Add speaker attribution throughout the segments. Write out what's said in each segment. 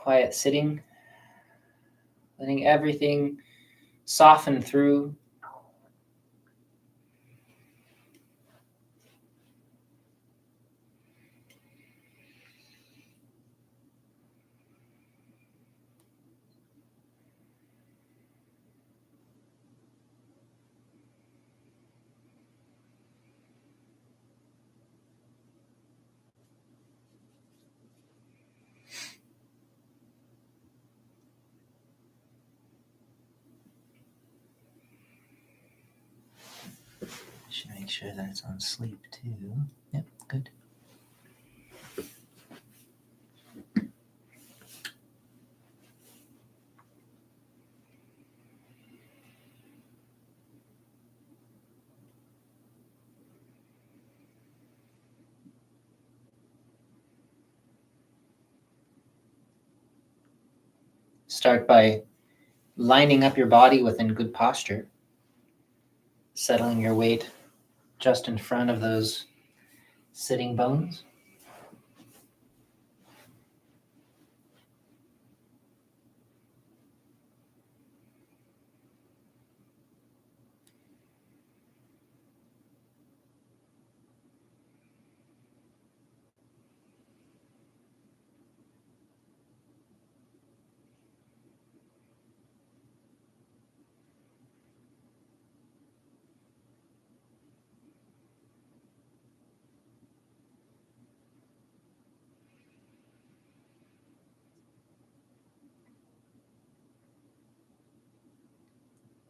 Speaker 1: quiet sitting, letting everything soften through. Should make sure that it's on sleep too. Yep, good. Start by lining up your body within good posture, settling your weight just in front of those sitting bones.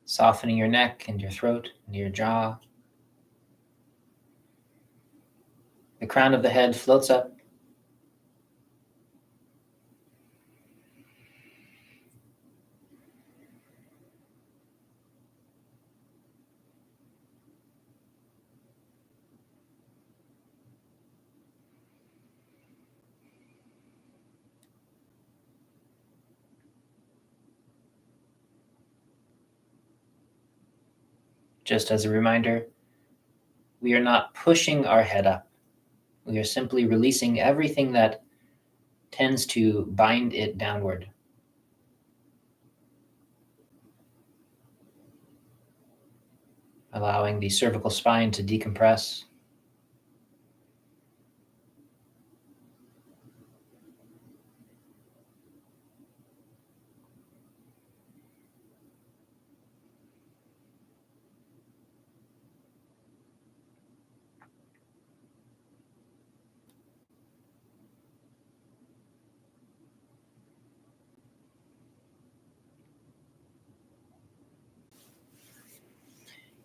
Speaker 1: Softening your neck and your throat and your jaw. The crown of the head floats up. Just as a reminder, we are not pushing our head up. We are simply releasing everything that tends to bind it downward. Allowing the cervical spine to decompress.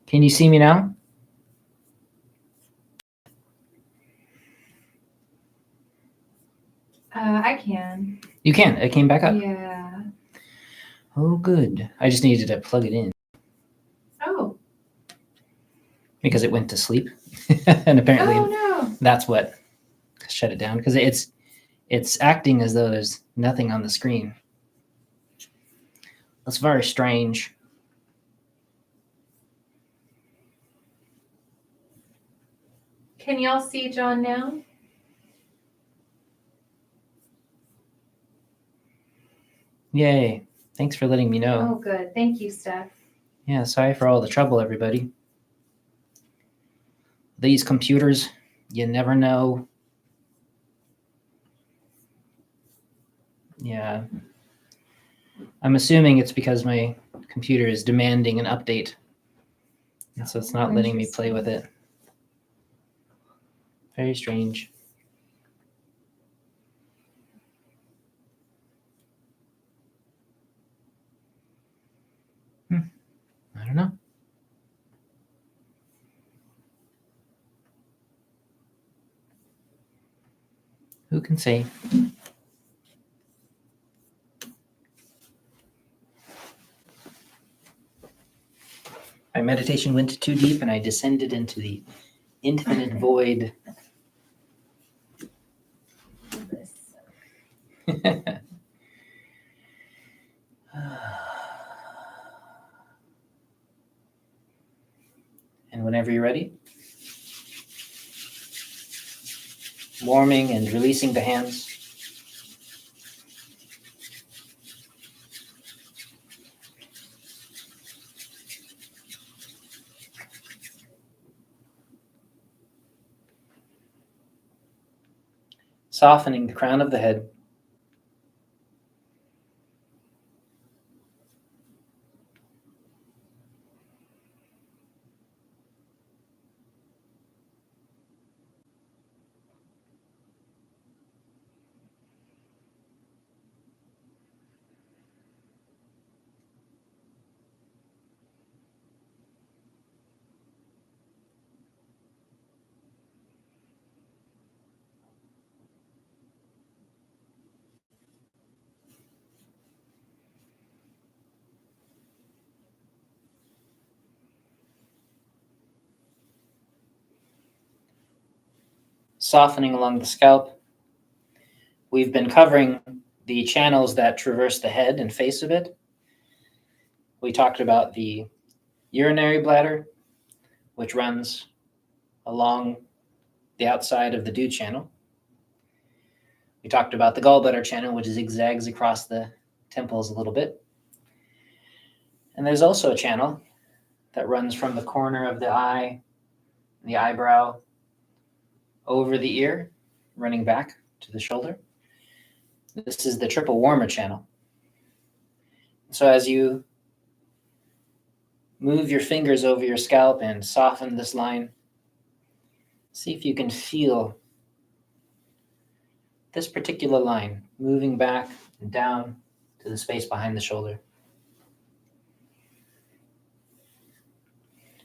Speaker 1: Can you see me now?
Speaker 2: I can.
Speaker 1: You can. It came back up.
Speaker 2: Yeah.
Speaker 1: Oh, good. I just needed to plug it in.
Speaker 2: Oh.
Speaker 1: Because it went to sleep. And apparently that's what shut it down. Because it's acting as though there's nothing on the screen. That's very strange.
Speaker 2: Can y'all see John now?
Speaker 1: Yay. Thanks for letting me know.
Speaker 2: Oh, good. Thank you, Steph.
Speaker 1: Yeah, sorry for all the trouble, everybody. These computers, you never know. Yeah. I'm assuming it's because my computer is demanding an update. And so it's not letting me play with it. Very strange. I don't know. Who can say? My meditation went too deep and I descended into the infinite void. And whenever you're ready, warming and releasing the hands. softening the crown of the head. Softening along the scalp. We've been covering the channels that traverse the head and face of it. We talked about the urinary bladder, which runs along the outside of the dew channel. We talked about the gallbladder channel, which zigzags across the temples a little bit. And there's also a channel that runs from the corner of the eye, the eyebrow, over the ear, running back to the shoulder. This is the triple warmer channel. So as you move your fingers over your scalp and soften this line, see if you can feel this particular line moving back and down to the space behind the shoulder.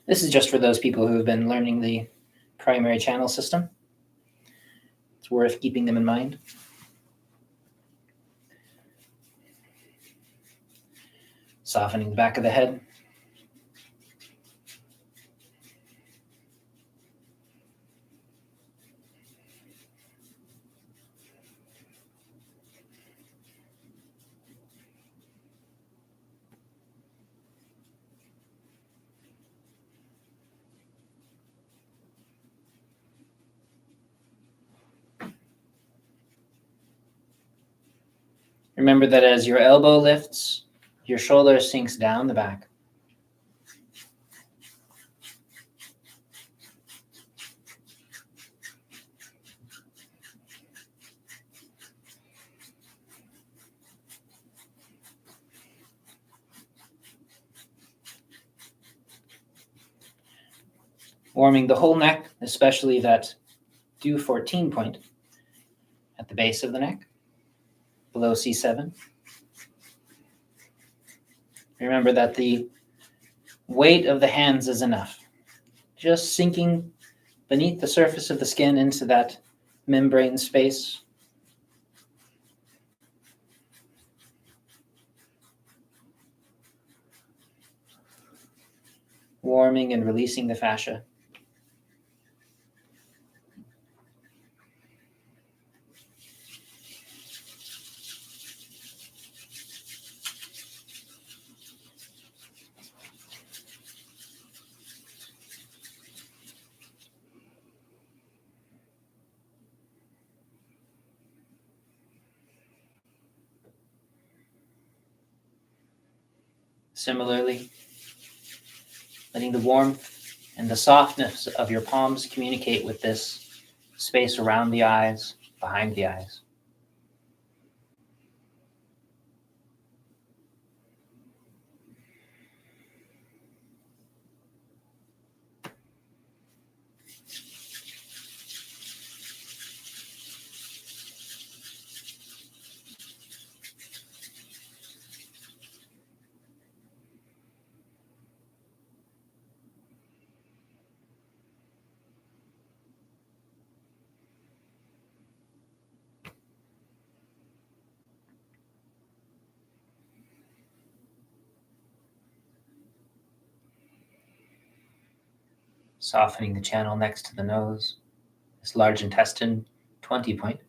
Speaker 1: This is just for those people who have been learning the primary channel system. It's worth keeping them in mind. Softening the back of the head. Remember that as your elbow lifts, your shoulder sinks down the back. Warming the whole neck, especially that dew 14 point at the base of the neck, below C7. Remember that the weight of the hands is enough. Just sinking beneath the surface of the skin into that membrane space. Warming and releasing the fascia. Similarly, letting the warmth and the softness of your palms communicate with this space around the eyes, behind the eyes. Softening the channel next to the nose, this large intestine 20 point.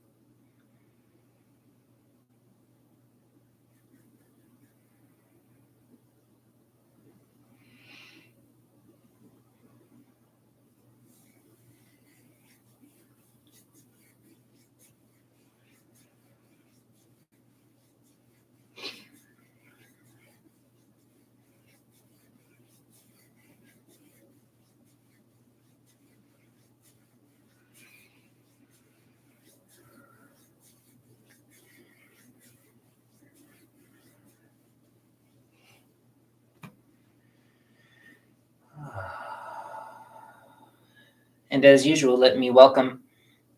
Speaker 1: And as usual, let me welcome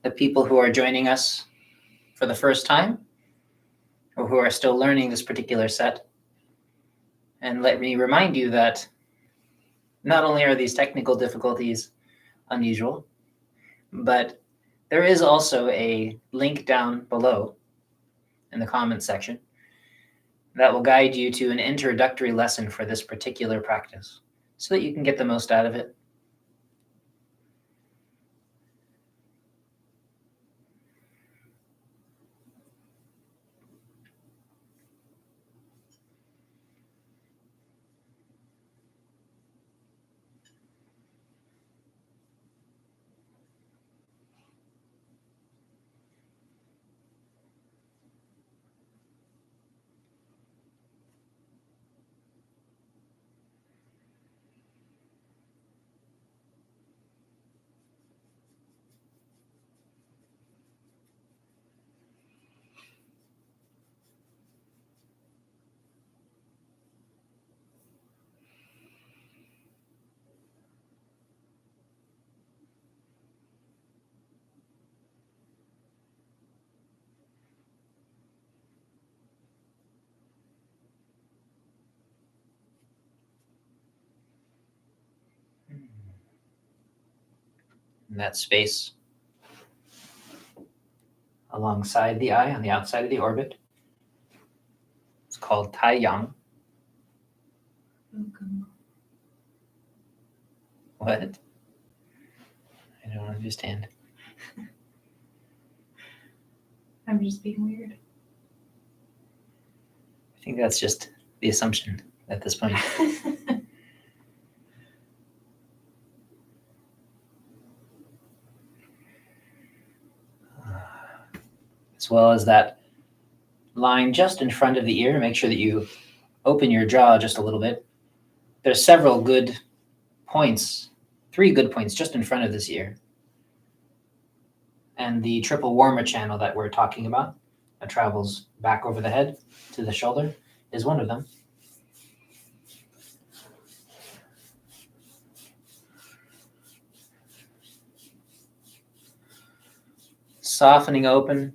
Speaker 1: the people who are joining us for the first time or who are still learning this particular set. And let me remind you that not only are these technical difficulties unusual, but there is also a link down below in the comments section that will guide you to an introductory lesson for this particular practice so that you can get the most out of it. In that space alongside the eye on the outside of the orbit. It's called Tai Yang. What? I don't understand.
Speaker 2: I'm just being weird.
Speaker 1: I think that's just the assumption at this point. As well as that line just in front of the ear, make sure that you open your jaw just a little bit. There's several good points, 3 good points just in front of this ear. And the triple warmer channel that we're talking about that travels back over the head to the shoulder is one of them. Softening open.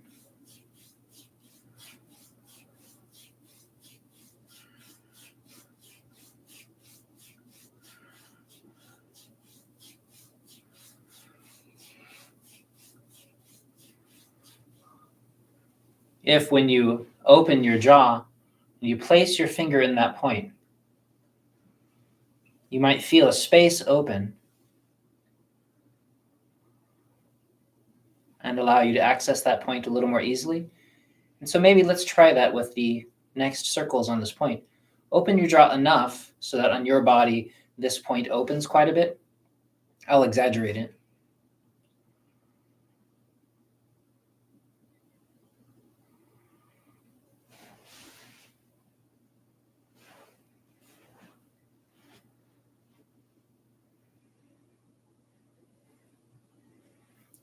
Speaker 1: If when you open your jaw, you place your finger in that point, you might feel a space open and allow you to access that point a little more easily. And so maybe let's try that with the next circles on this point. Open your jaw enough so that on your body, this point opens quite a bit. I'll exaggerate it.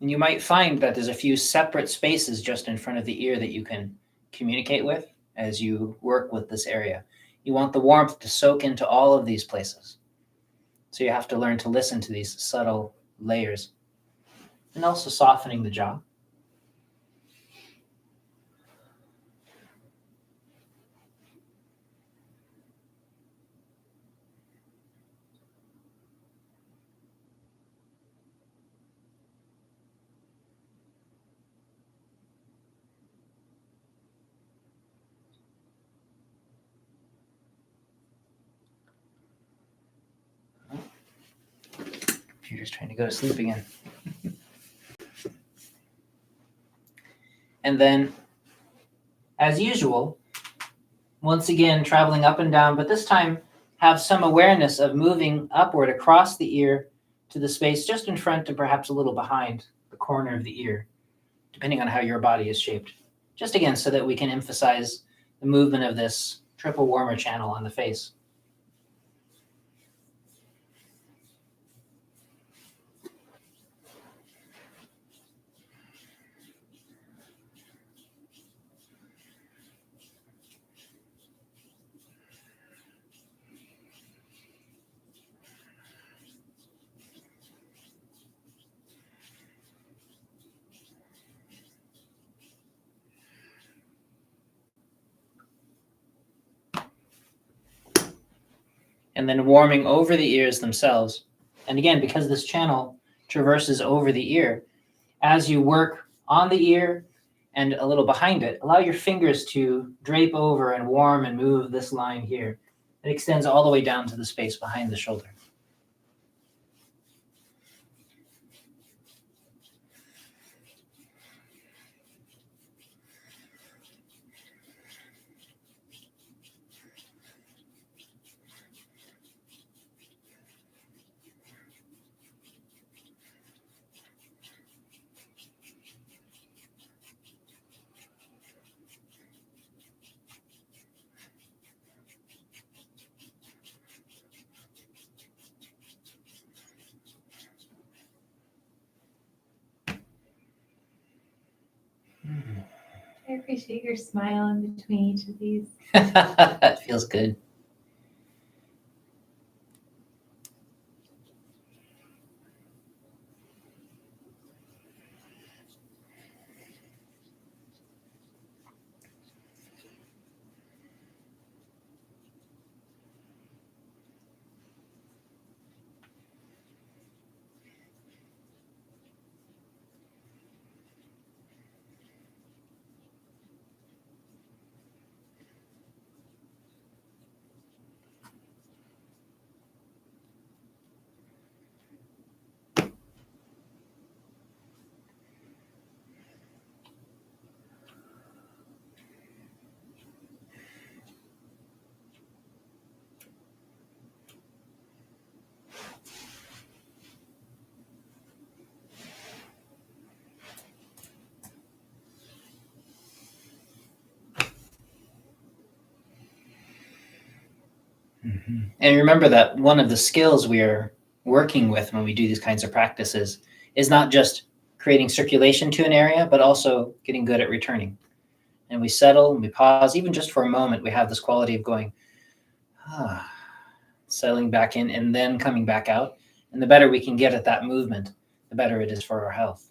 Speaker 1: And you might find that there's a few separate spaces just in front of the ear that you can communicate with as you work with this area. You want the warmth to soak into all of these places. So you have to learn to listen to these subtle layers. And also softening the jaw. Computer's trying to go to sleep again. And then, as usual, once again, traveling up and down, but this time have some awareness of moving upward across the ear to the space just in front and perhaps a little behind the corner of the ear, depending on how your body is shaped. Just again, so that we can emphasize the movement of this triple warmer channel on the face. and then warming over the ears themselves. And again, because this channel traverses over the ear, as you work on the ear and a little behind it, allow your fingers to drape over and warm and move this line here. It extends all the way down to the space behind the shoulder.
Speaker 2: I appreciate your smile in between each of these.
Speaker 1: It feels good. And remember that one of the skills we are working with when we do these kinds of practices is not just creating circulation to an area, but also getting good at returning. And we settle and we pause, even just for a moment, we have this quality of going, settling back in and then coming back out. And the better we can get at that movement, the better it is for our health.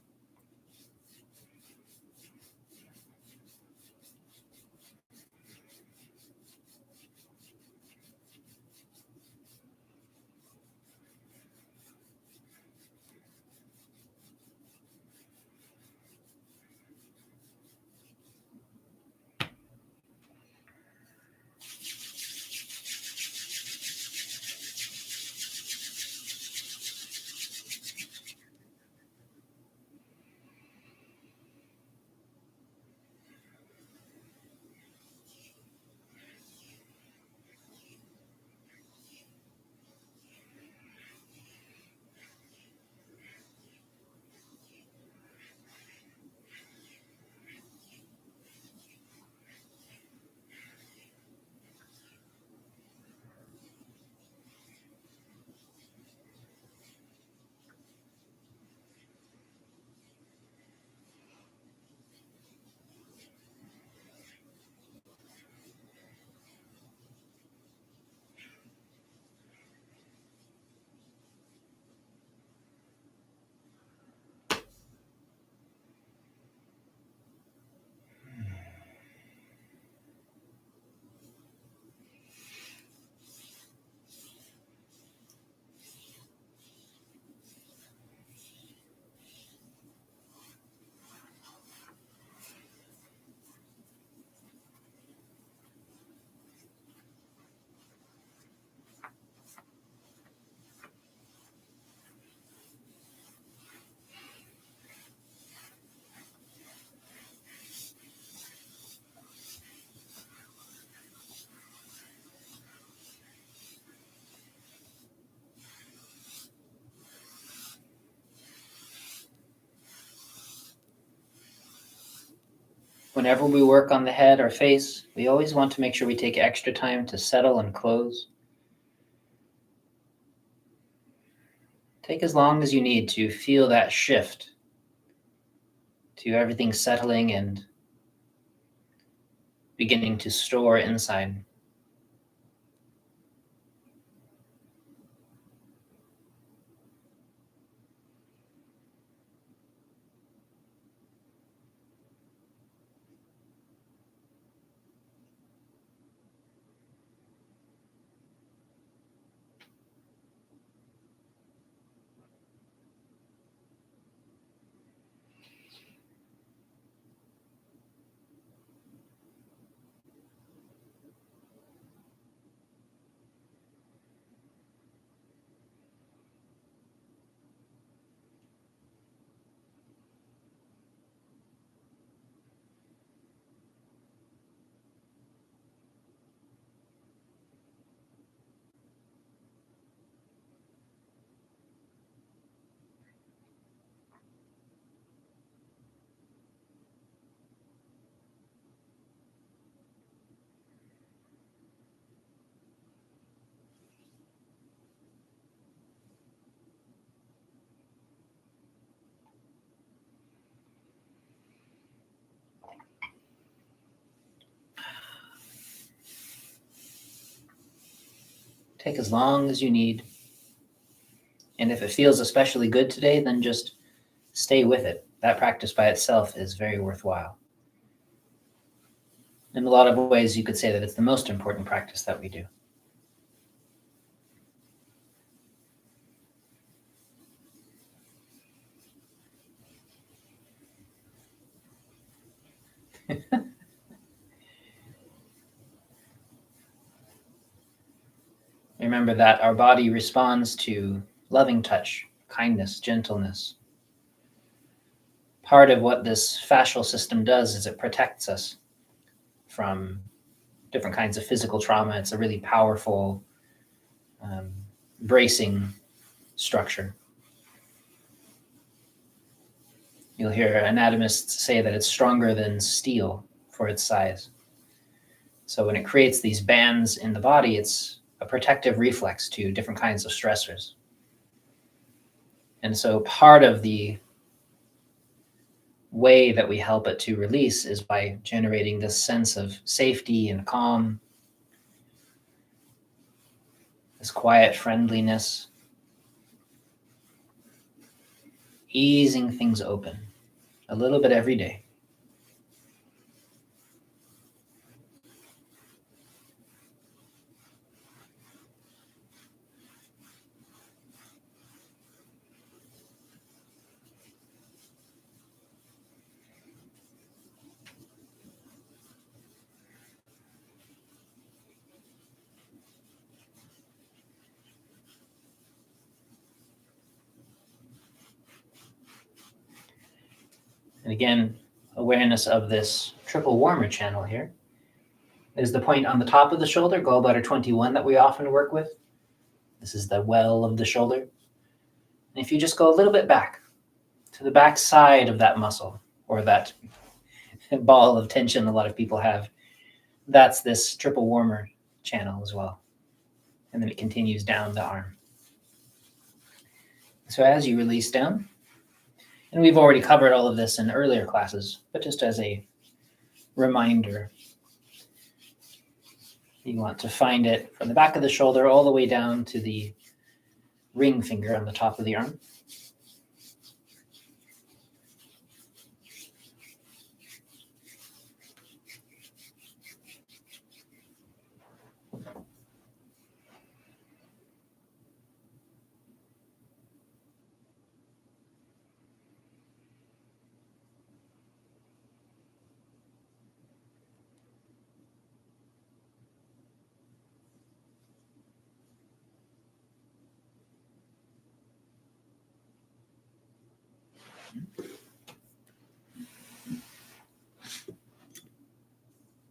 Speaker 1: Whenever we work on the head or face, we always want to make sure we take extra time to settle and close. Take as long as you need to feel that shift, to everything settling and beginning to store inside. Take as long as you need. And if it feels especially good today, then just stay with it. That practice by itself is very worthwhile. In a lot of ways, you could say that it's the most important practice that we do. Remember that our body responds to loving touch, kindness, gentleness. Part of what this fascial system does is it protects us from different kinds of physical trauma. It's a really powerful bracing structure. You'll hear anatomists say that it's stronger than steel for its size. So when it creates these bands in the body, it's a protective reflex to different kinds of stressors. And so part of the way that we help it to release is by generating this sense of safety and calm, this quiet friendliness, easing things open a little bit every day. And again, awareness of this triple warmer channel here. There's the point on the top of the shoulder, gallbladder 21, that we often work with. This is the well of the shoulder. And if you just go a little bit back to the back side of that muscle, or that ball of tension a lot of people have, that's this triple warmer channel as well. And then it continues down the arm. So as you release down, and we've already covered all of this in earlier classes, but just as a reminder, you want to find it from the back of the shoulder all the way down to the ring finger on the top of the arm.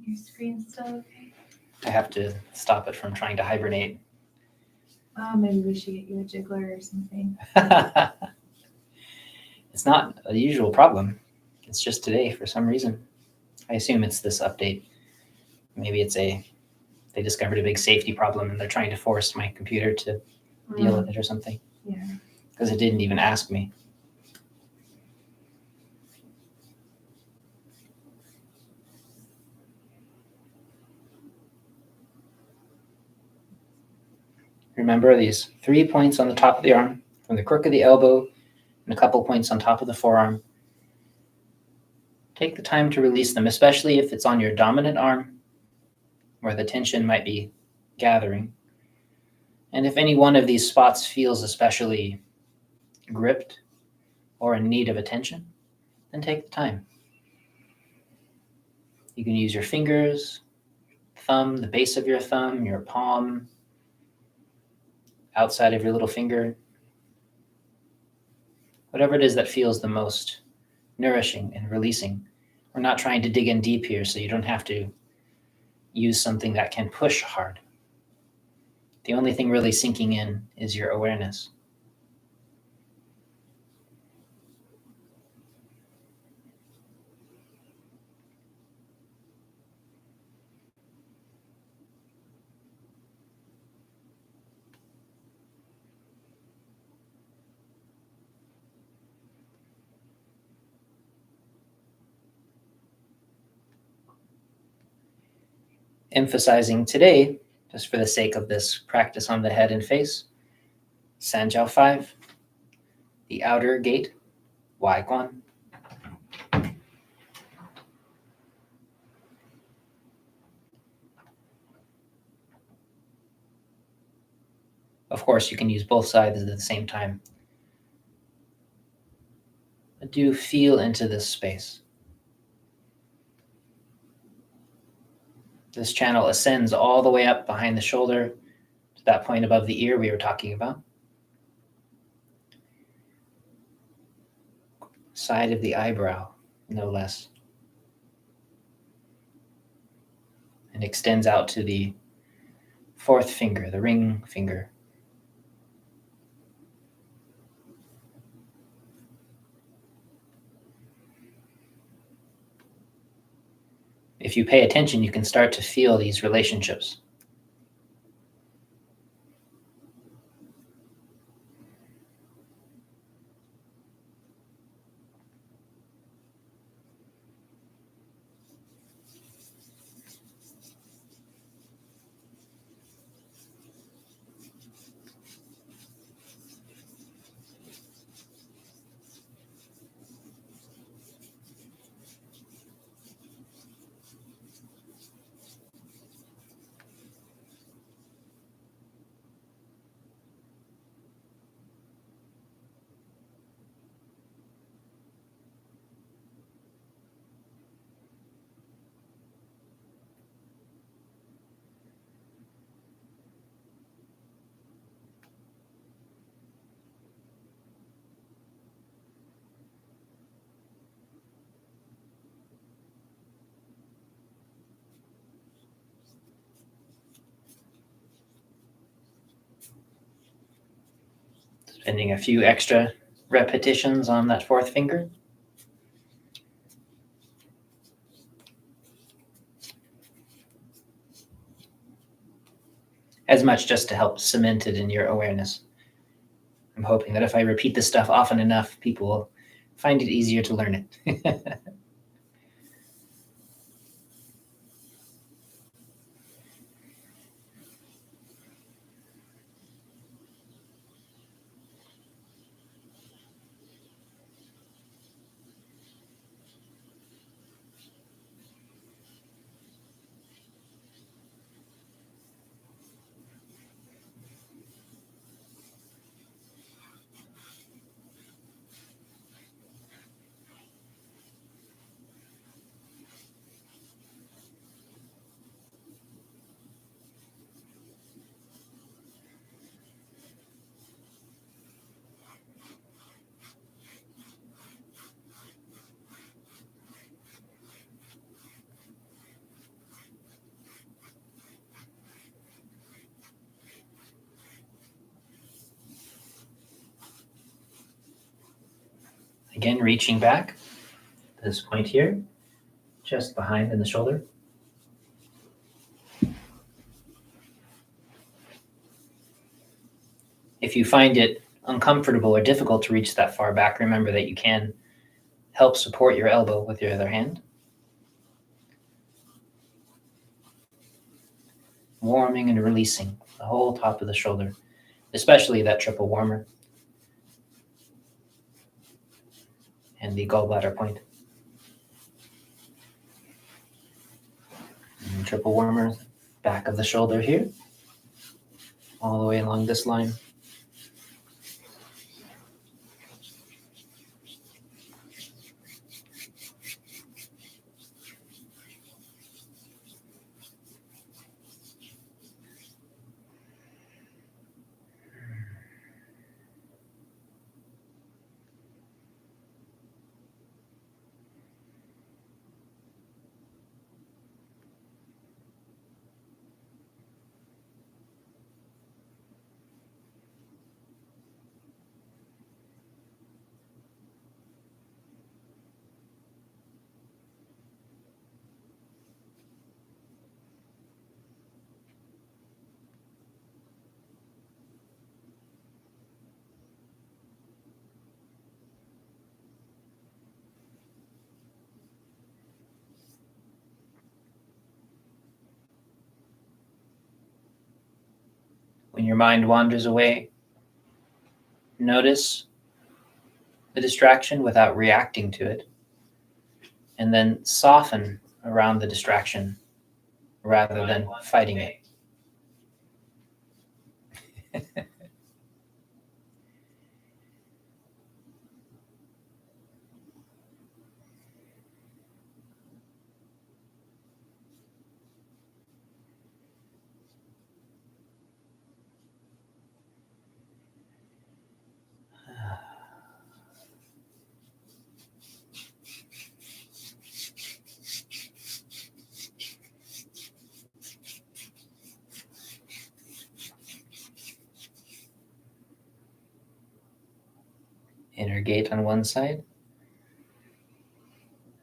Speaker 2: Your screen's still okay?
Speaker 1: I have to stop it from trying to hibernate.
Speaker 2: Oh, maybe we should get you a jiggler or something.
Speaker 1: It's not a usual problem. It's just today for some reason. I assume it's this update. Maybe they discovered a big safety problem and they're trying to force my computer to deal with it or something.
Speaker 2: Yeah.
Speaker 1: Because it didn't even ask me. Remember these 3 points on the top of the arm, from the crook of the elbow, and a couple points on top of the forearm. Take the time to release them, especially if it's on your dominant arm, where the tension might be gathering. And if any one of these spots feels especially gripped or in need of attention, then take the time. You can use your fingers, thumb, the base of your thumb, your palm, outside of your little finger. Whatever it is that feels the most nourishing and releasing. We're not trying to dig in deep here, so you don't have to use something that can push hard. The only thing really sinking in is your awareness. Emphasizing today just for the sake of this practice on the head and face. Sanjiao 5, the outer gate, Wai Guan. Of course, you can use both sides at the same time. But do feel into this space. This channel ascends all the way up behind the shoulder to that point above the ear we were talking about. Side of the eyebrow, no less. And extends out to the fourth finger, the ring finger. If you pay attention, you can start to feel these relationships. Spending a few extra repetitions on that fourth finger. As much just to help cement it in your awareness. I'm hoping that if I repeat this stuff often enough, people will find it easier to learn it. Again, reaching back, this point here, just behind in the shoulder. If you find it uncomfortable or difficult to reach that far back, remember that you can help support your elbow with your other hand. Warming and releasing the whole top of the shoulder, especially that triple warmer and the gallbladder point. And triple warmer, back of the shoulder here, all the way along this line. your mind wanders away, notice the distraction without reacting to it, and then soften around the distraction rather than fighting it. Inner gate on one side,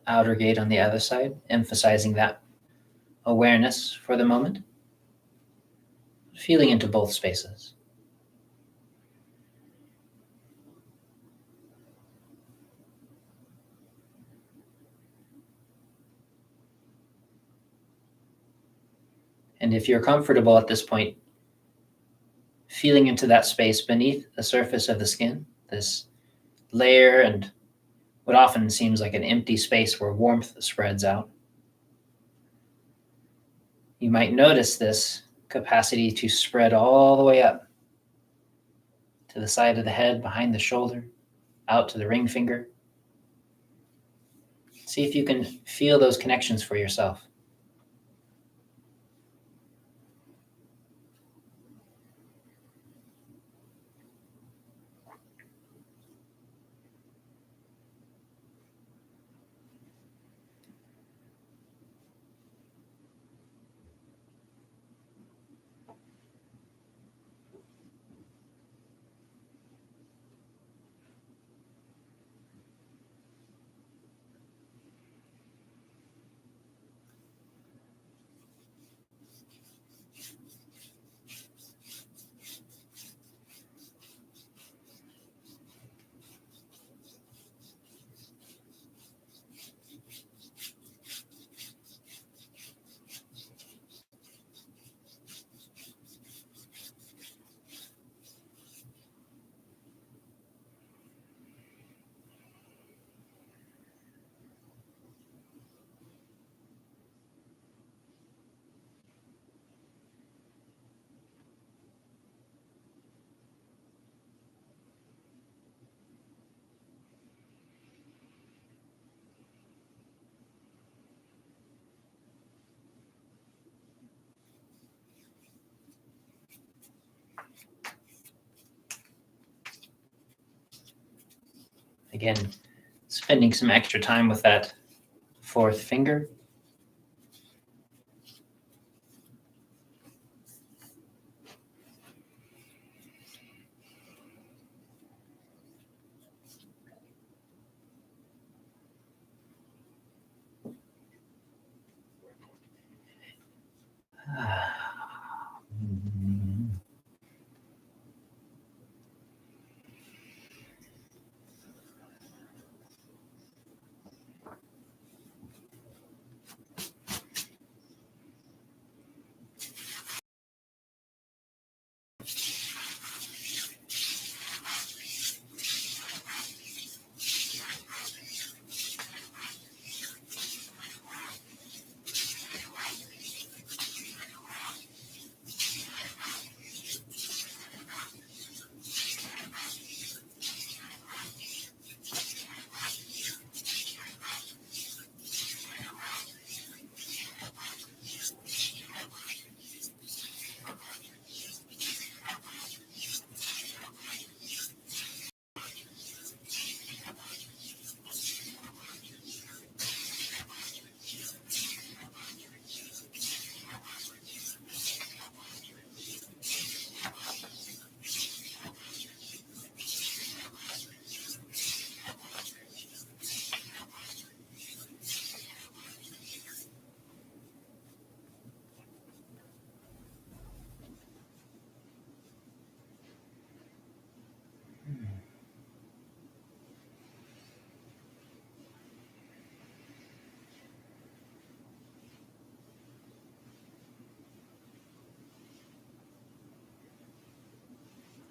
Speaker 1: outer gate on the other side, emphasizing that awareness for the moment, feeling into both spaces. And if you're comfortable at this point, feeling into that space beneath the surface of the skin, this layer and what often seems like an empty space where warmth spreads out. You might notice this capacity to spread all the way up to the side of the head, behind the shoulder, out to the ring finger. See if you can feel those connections for yourself. Again, spending some extra time with that fourth finger.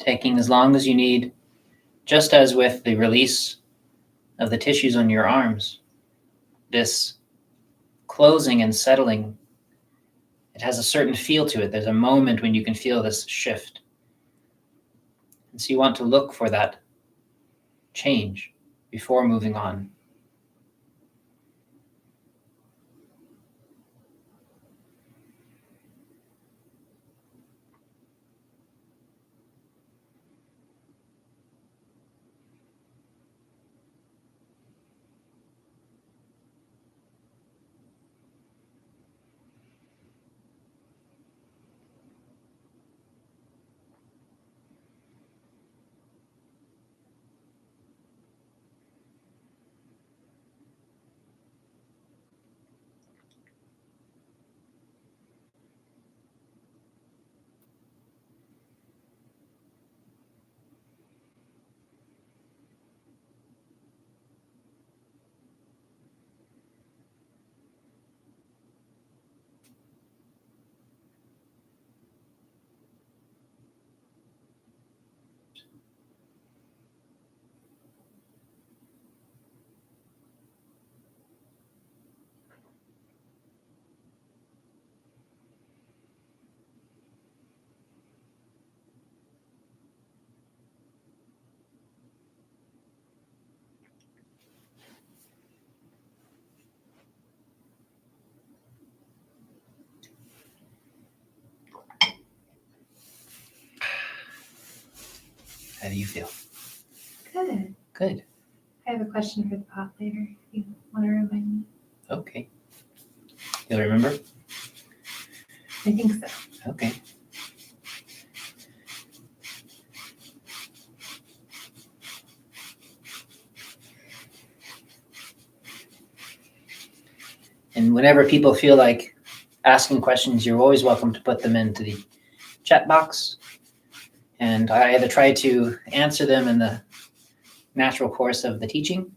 Speaker 1: taking as long as you need, just as with the release of the tissues on your arms. This closing and settling, it has a certain feel to it. There's a moment when you can feel this shift. And so you want to look for that change before moving on. How do you feel?
Speaker 2: Good.
Speaker 1: Good.
Speaker 2: I have a question for the pot later if you want to remind me.
Speaker 1: Okay. You'll remember?
Speaker 2: I think so.
Speaker 1: Okay. And whenever people feel like asking questions, you're always welcome to put them into the chat box. And I either try to answer them in the natural course of the teaching,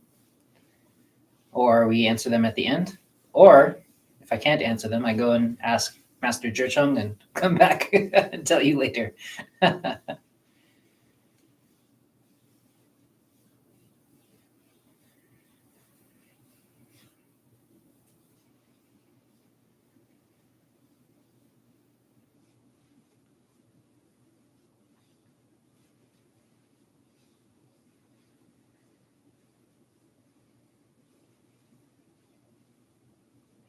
Speaker 1: or we answer them at the end. Or if I can't answer them, I go and ask Master ZhiCheng and come back and tell you later.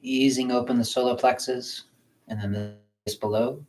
Speaker 1: Easing open the solar plexus and then the space below.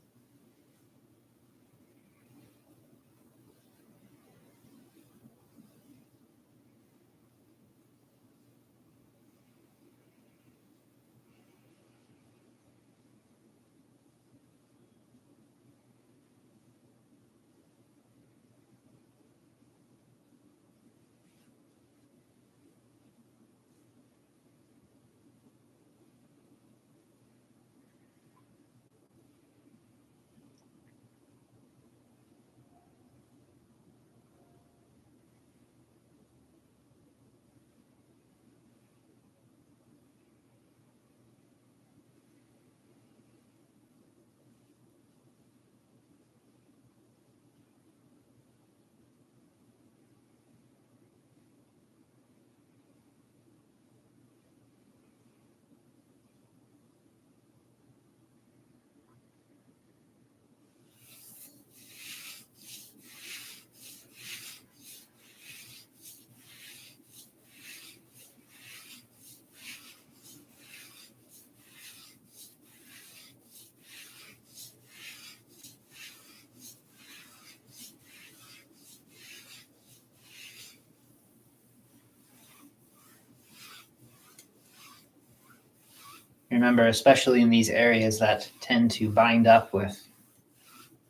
Speaker 1: Remember, especially in these areas that tend to bind up with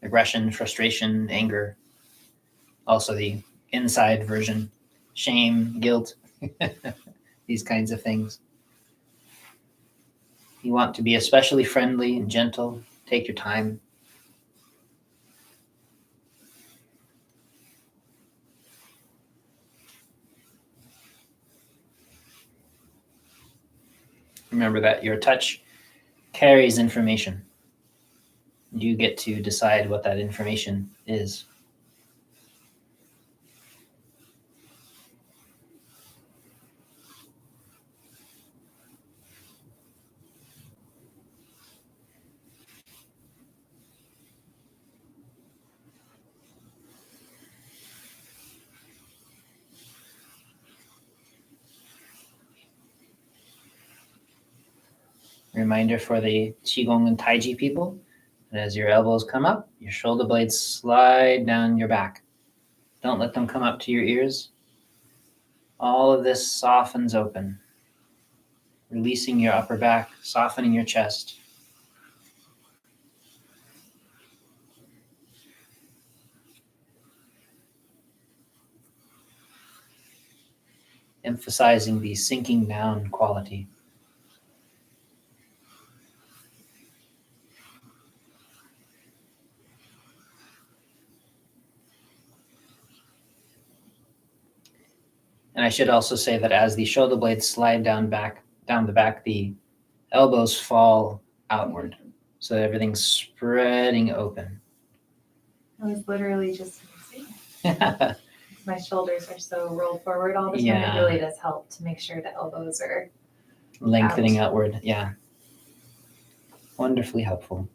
Speaker 1: aggression, frustration, anger, also the inside version, shame, guilt, these kinds of things. You want to be especially friendly and gentle. Take your time. Remember that your touch carries information. You get to decide what that information is. Reminder for the Qigong and Tai Chi people, that as your elbows come up, your shoulder blades slide down your back. Don't let them come up to your ears. All of this softens open, releasing your upper back, softening your chest. Emphasizing the sinking down quality. And I should also say that as the shoulder blades slide down the back, the elbows fall outward. So that everything's spreading open.
Speaker 2: I was literally just my shoulders are so rolled forward all the time.
Speaker 1: Yeah.
Speaker 2: It really does help to make sure the elbows are
Speaker 1: Lengthening outward. Yeah. Wonderfully helpful.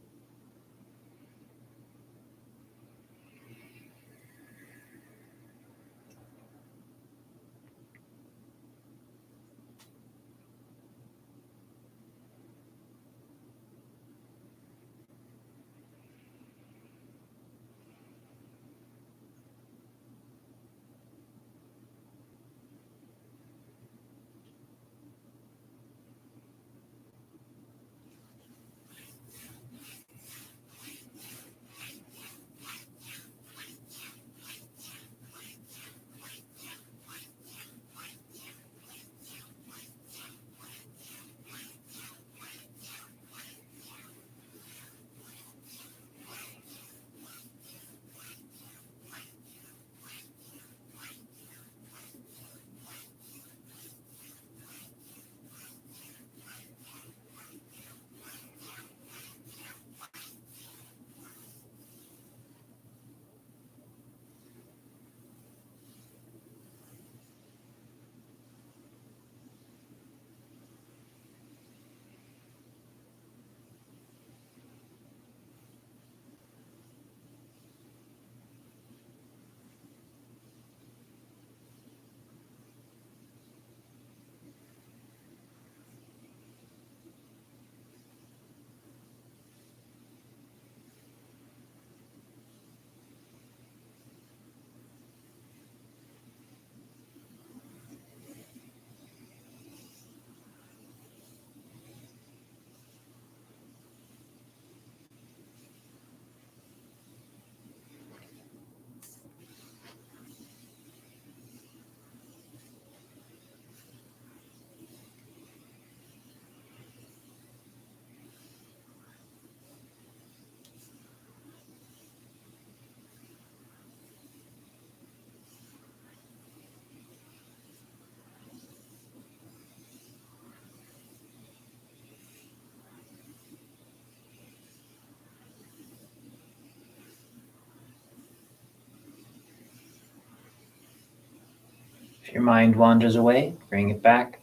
Speaker 1: If your mind wanders away, bring it back.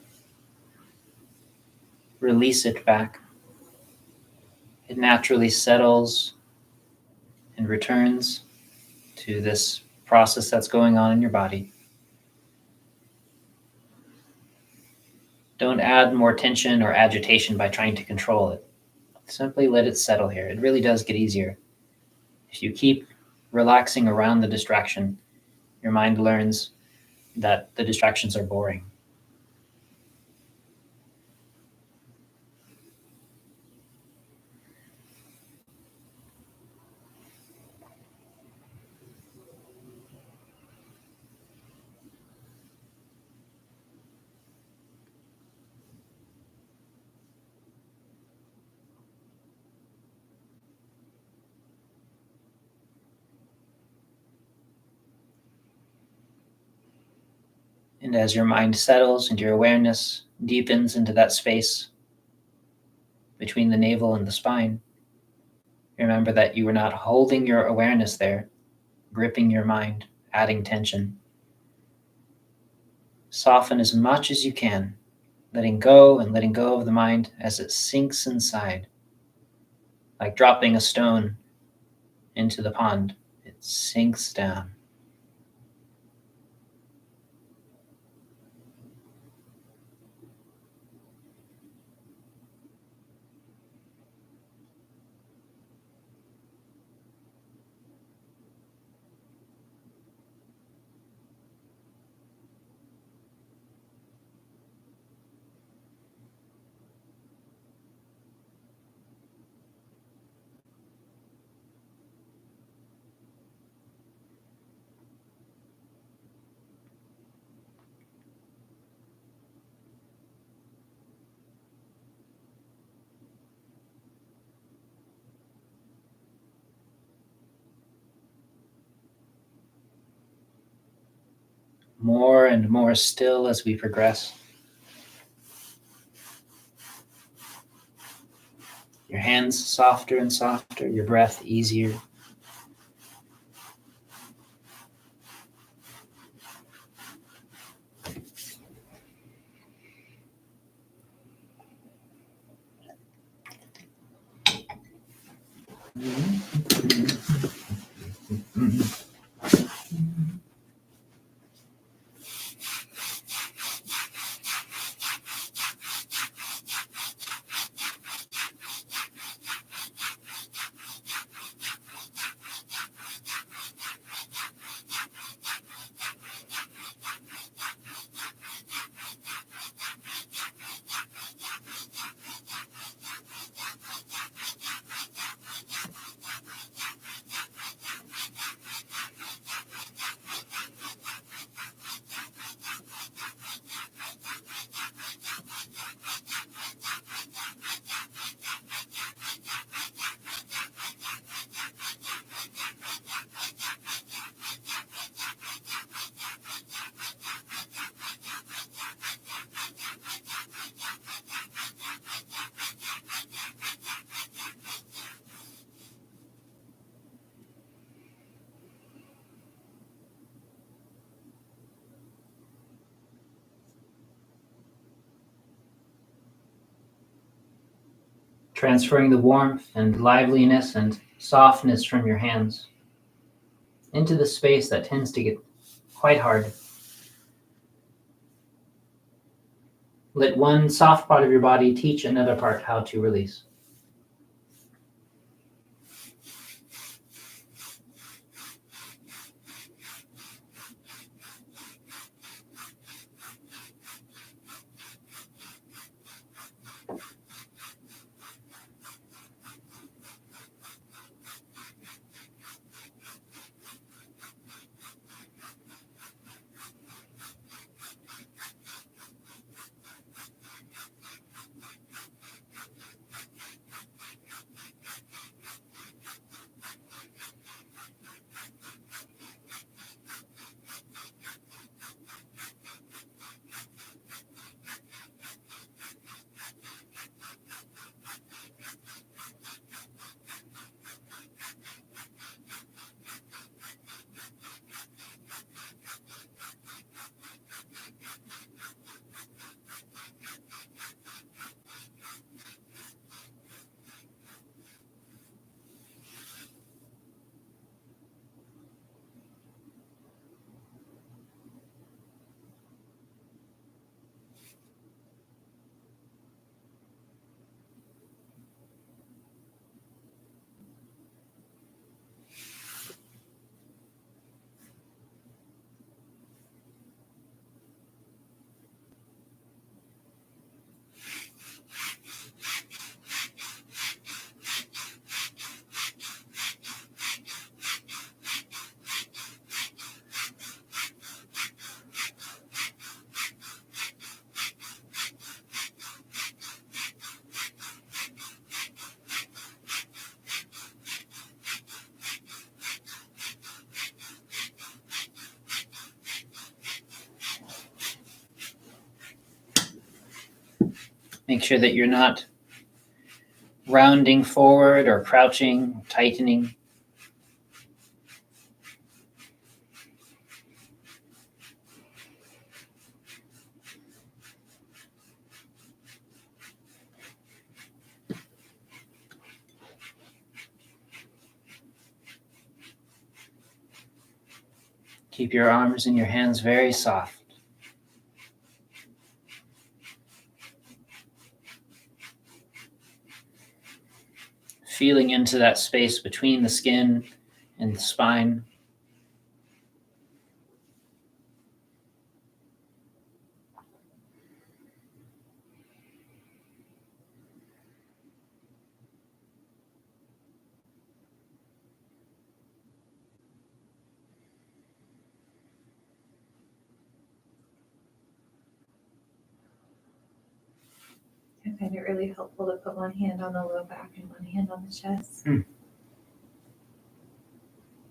Speaker 1: Release it back. It naturally settles and returns to this process that's going on in your body. Don't add more tension or agitation by trying to control it. Simply let it settle here. It really does get easier. If you keep relaxing around the distraction, your mind learns that the distractions are boring. And as your mind settles and your awareness deepens into that space between the navel and the spine, remember that you are not holding your awareness there, gripping your mind, adding tension. Soften as much as you can, letting go of the mind as it sinks inside, like dropping a stone into the pond. It sinks down. more and more still as we progress. Your hands softer and softer, your breath easier. Transferring the warmth and liveliness and softness from your hands into the space that tends to get quite hard. Let one soft part of your body teach another part how to release. Make sure that you're not rounding forward or crouching, tightening. Keep your arms and your hands very soft. Feeling into that space between the skin and the spine.
Speaker 2: I find it really helpful to put one hand on the low back and one hand on the chest.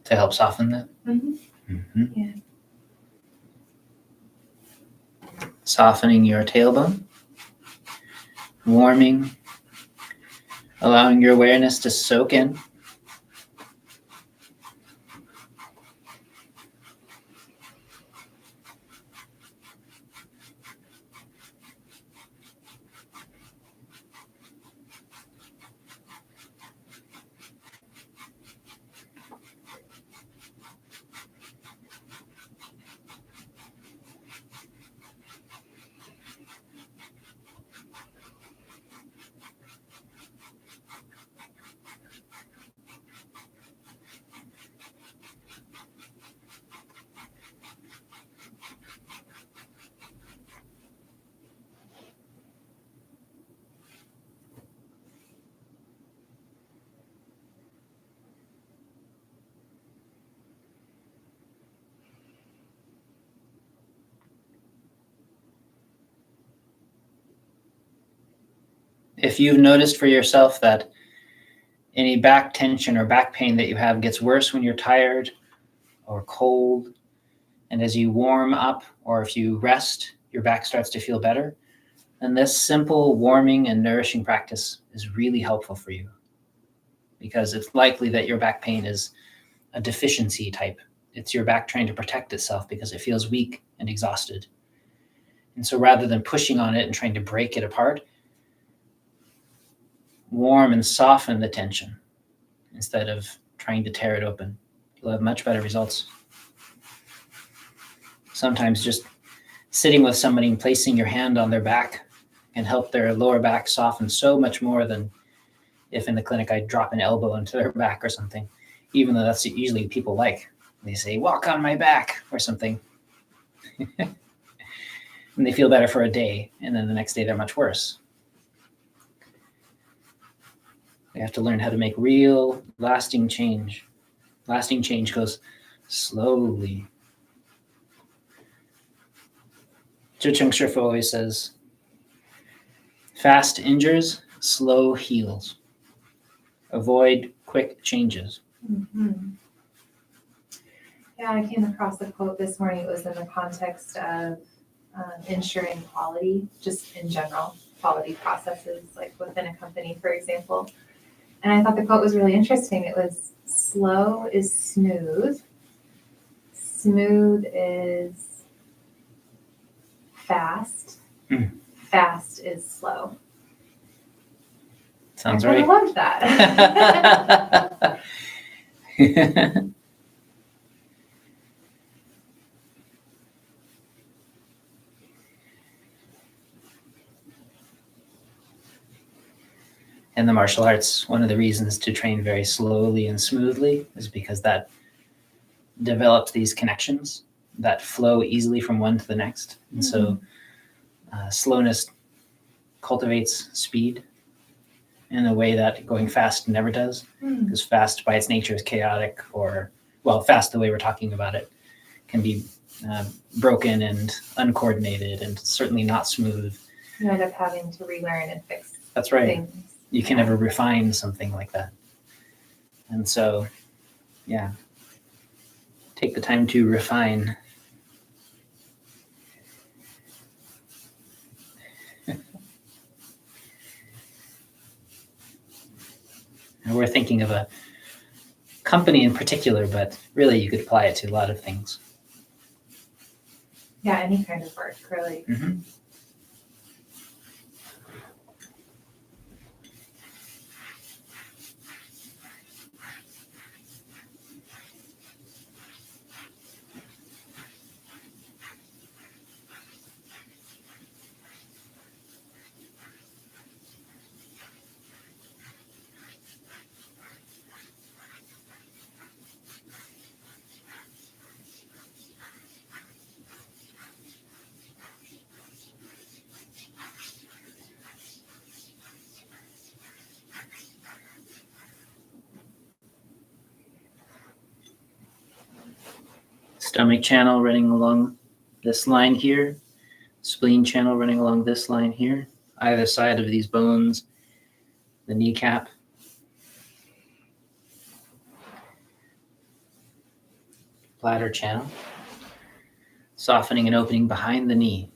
Speaker 1: To help soften that?
Speaker 2: Mm-hmm.
Speaker 1: Mm-hmm.
Speaker 2: Yeah.
Speaker 1: Softening your tailbone, warming, allowing your awareness to soak in. If you've noticed for yourself that any back tension or back pain that you have gets worse when you're tired or cold, and as you warm up or if you rest, your back starts to feel better, then this simple warming and nourishing practice is really helpful for you, because it's likely that your back pain is a deficiency type. It's your back trying to protect itself because it feels weak and exhausted. And so rather than pushing on it and trying to break it apart, warm and soften the tension instead of trying to tear it open. You'll have much better results. Sometimes just sitting with somebody and placing your hand on their back can help their lower back soften so much more than if in the clinic I drop an elbow into their back or something, even though that's usually people like. They say, walk on my back or something. And they feel better for a day, and then the next day they're much worse. We have to learn how to make real, lasting change. Lasting change goes slowly. ZhiCheng Shifu always says, fast injures, slow heals. Avoid quick changes.
Speaker 2: Mm-hmm. Yeah, I came across a quote this morning. It was in the context of ensuring quality, just in general, quality processes, like within a company, for example. And I thought the quote was really interesting. It was, slow is smooth. Smooth is fast. Fast is slow.
Speaker 1: Sounds
Speaker 2: I
Speaker 1: right.
Speaker 2: love that.
Speaker 1: In the martial arts, one of the reasons to train very slowly and smoothly is because that develops these connections that flow easily from one to the next. And so slowness cultivates speed in a way that going fast never does, because fast by its nature is chaotic, or, well, fast the way we're talking about it can be broken and uncoordinated and certainly not smooth.
Speaker 2: You end up having to relearn and fix
Speaker 1: That's right.
Speaker 2: things.
Speaker 1: You can never refine something like that. And so, yeah, take the time to refine. And we're thinking of a company in particular, but really you could apply it to a lot of things.
Speaker 2: Yeah, any kind of work, really.
Speaker 1: Mm-hmm. Stomach channel running along this line here. Spleen channel running along this line here. Either side of these bones. The kneecap. Bladder channel. Softening and opening behind the knee.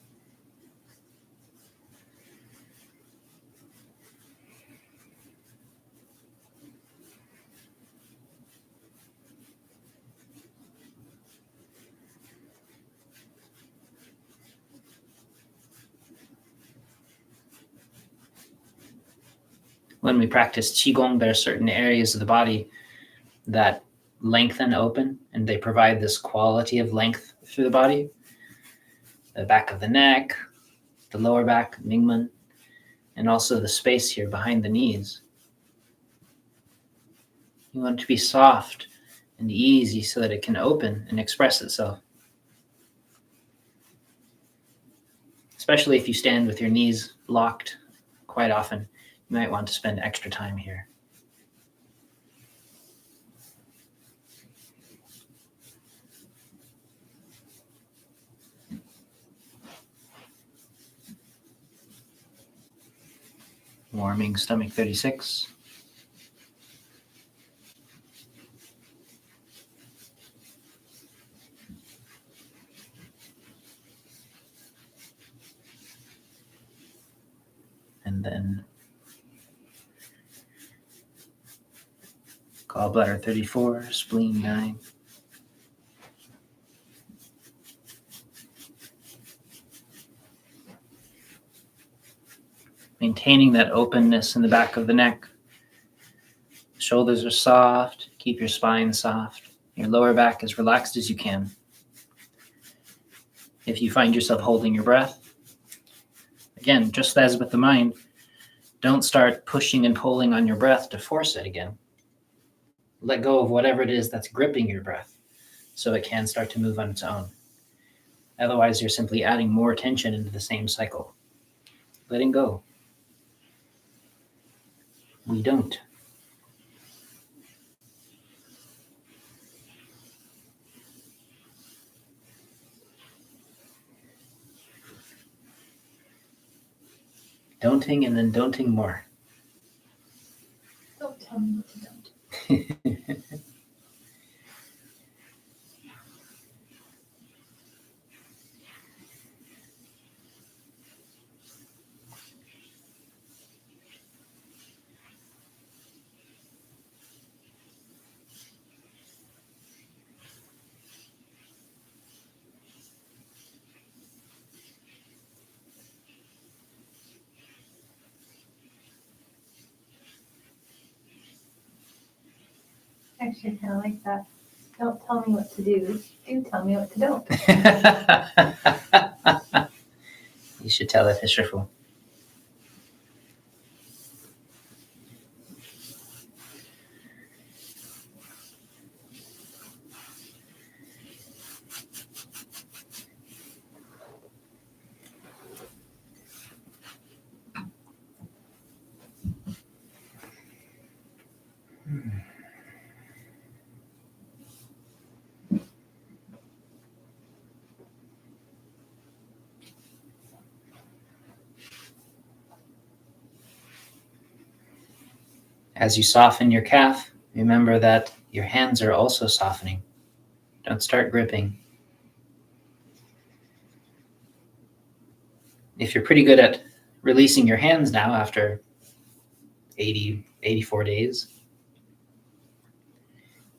Speaker 1: When we practice Qigong, there are certain areas of the body that lengthen open, and they provide this quality of length through the body. The back of the neck, the lower back, Ningmen, and also the space here behind the knees. You want it to be soft and easy so that it can open and express itself. Especially if you stand with your knees locked quite often, you might want to spend extra time here. Warming stomach 36. And then gallbladder 34, spleen 9. Maintaining that openness in the back of the neck. Shoulders are soft. Keep your spine soft. Your lower back as relaxed as you can. If you find yourself holding your breath, again, just as with the mind, don't start pushing and pulling on your breath to force it again. Let go of whatever it is that's gripping your breath so it can start to move on its own. Otherwise, you're simply adding more tension into the same cycle. Letting go. We don't. Don'ting and then don'ting more.
Speaker 2: Don't tell me what to don't. Actually, kind of like that. Don't tell me what to do. Do tell me what to don't.
Speaker 1: You should tell it, Shifu. As you soften your calf, remember that your hands are also softening. Don't start gripping. If you're pretty good at releasing your hands now after 84 days,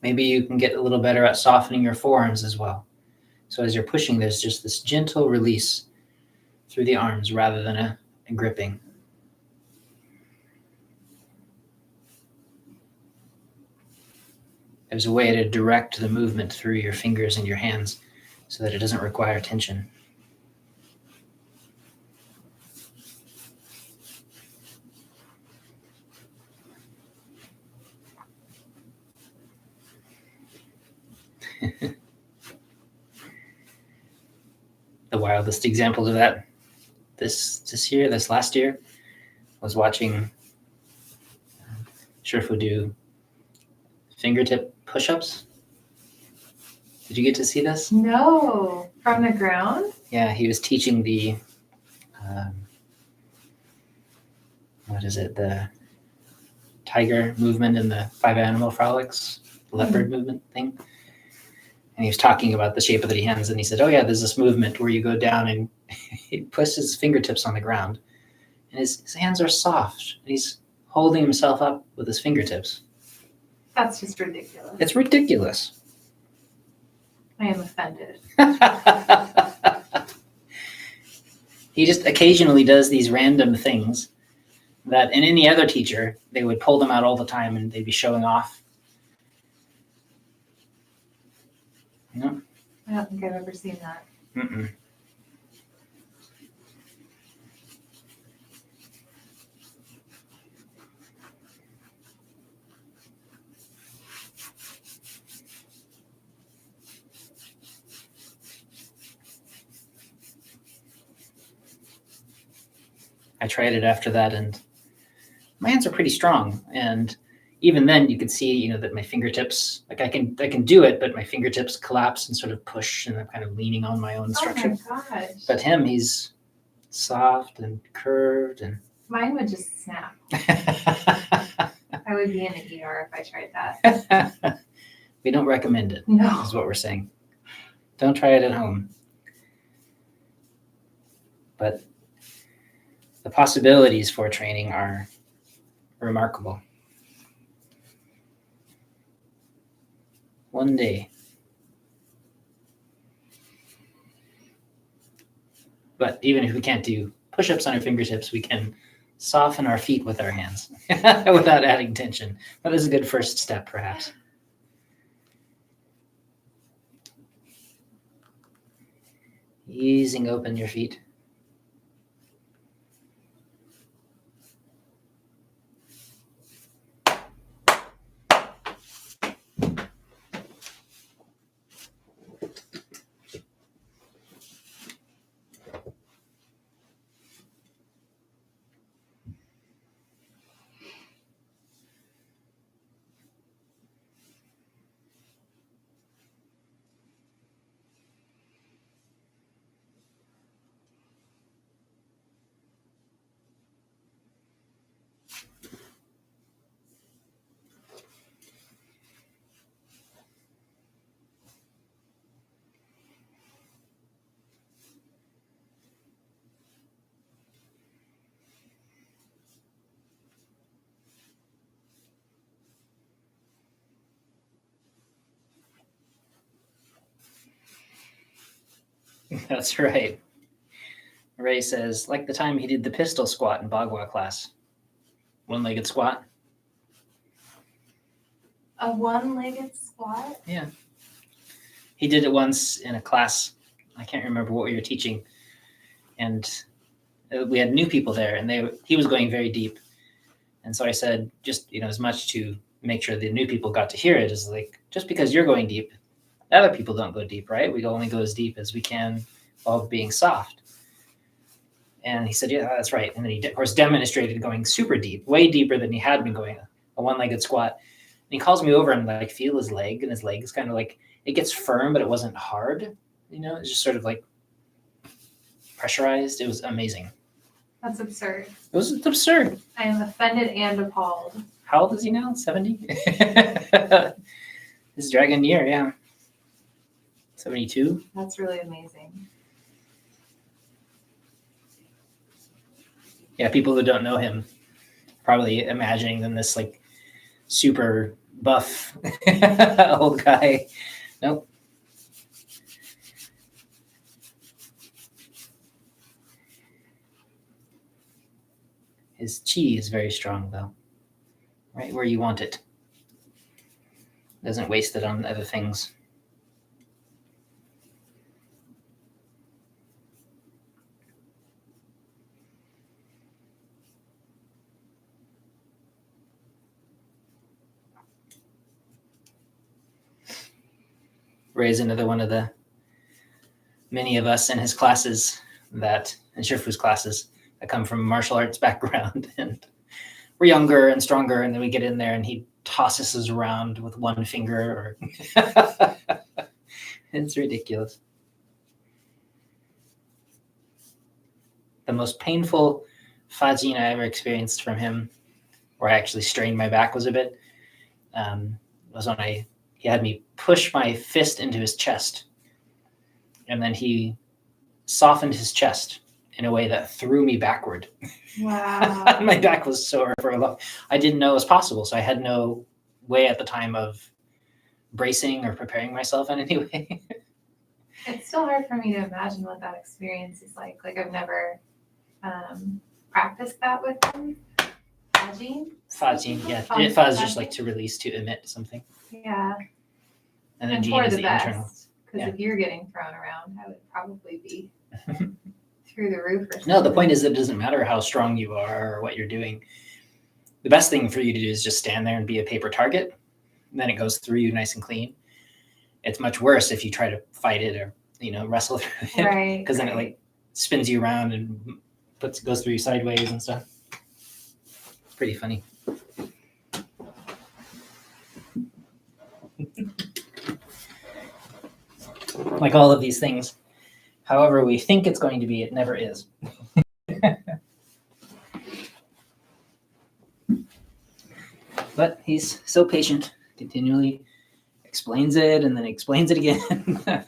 Speaker 1: maybe you can get a little better at softening your forearms as well. So as you're pushing, there's just this gentle release through the arms rather than a gripping. There's a way to direct the movement through your fingers and your hands so that it doesn't require tension. The wildest examples of that this last year, was watching Shifu do fingertip push-ups. Did you get to see this?
Speaker 2: No, from the ground?
Speaker 1: Yeah, he was teaching the, the tiger movement in the 5 animal frolics, leopard movement thing. And he was talking about the shape of the hands, and he said, oh yeah, there's this movement where you go down and he puts his fingertips on the ground, and his hands are soft, and he's holding himself up with his fingertips.
Speaker 2: That's just ridiculous.
Speaker 1: It's ridiculous.
Speaker 2: I am offended.
Speaker 1: He just occasionally does these random things that in any other teacher, they would pull them out all the time and they'd be showing off. No.
Speaker 2: I don't think I've ever seen that.
Speaker 1: Mm-mm. I tried it after that, and my hands are pretty strong. And even then, you could see, that my fingertips, like I can do it, but my fingertips collapse and sort of push, and I'm kind of leaning on my own structure.
Speaker 2: Oh my gosh.
Speaker 1: But him, he's soft and curved, and
Speaker 2: mine would just snap. I would be in the ER if I tried that.
Speaker 1: We don't recommend it.
Speaker 2: No.
Speaker 1: Is what we're saying. Don't try it at home. But the possibilities for training are remarkable. One day. But even if we can't do push-ups on our fingertips, we can soften our feet with our hands without adding tension. That is a good first step, perhaps. Easing open your feet. That's right. Ray says, like the time he did the pistol squat in Bagua class. One-legged squat.
Speaker 2: A one-legged squat?
Speaker 1: Yeah. He did it once in a class. I can't remember what we were teaching. And we had new people there, and he was going very deep. And so I said, just, as much to make sure the new people got to hear it, is like, just because you're going deep, other people don't go deep, right? We only go as deep as we can while being soft. And he said, yeah, that's right. And then he, of course, demonstrated going super deep, way deeper than he had been going, a one-legged squat. And he calls me over and feel his leg, and his leg is kind of it gets firm, but it wasn't hard. It's just sort of pressurized. It was amazing.
Speaker 2: That's absurd.
Speaker 1: It was absurd.
Speaker 2: I am offended and appalled.
Speaker 1: How old is he now? 70? His dragon year, yeah. 72.
Speaker 2: That's really amazing.
Speaker 1: Yeah, people who don't know him probably imagining them this super buff old guy. Nope. His chi is very strong, though. Right where you want it. Doesn't waste it on other things. Ray's another one of the many of us in his classes in Shifu's classes that come from a martial arts background, and we're younger and stronger, and then we get in there and he tosses us around with one finger it's ridiculous. The most painful fajin I ever experienced from him, where I actually strained my back was a bit, was when he had me push my fist into his chest, and then he softened his chest in a way that threw me backward.
Speaker 2: Wow.
Speaker 1: My back was sore for a long. I didn't know it was possible, so I had no way at the time of bracing or preparing myself in any way.
Speaker 2: It's still hard for me to imagine what that experience is like. I've never practiced that with him.
Speaker 1: Fazing, yeah. Faz just like to release, to emit something.
Speaker 2: Yeah.
Speaker 1: And then
Speaker 2: And
Speaker 1: gene
Speaker 2: for
Speaker 1: is
Speaker 2: the
Speaker 1: the internal.
Speaker 2: best, because
Speaker 1: Yeah.
Speaker 2: if you're getting thrown around, I would probably be through the roof or something.
Speaker 1: No, the point is that it doesn't matter how strong you are or what you're doing. The best thing for you to do is just stand there and be a paper target. And then it goes through you nice and clean. It's much worse if you try to fight it or, wrestle through it.
Speaker 2: Right.
Speaker 1: Because then it like spins you around and goes through you sideways and stuff. It's pretty funny. Like all of these things, however we think it's going to be, it never is. But he's so patient, continually explains it and then explains it again.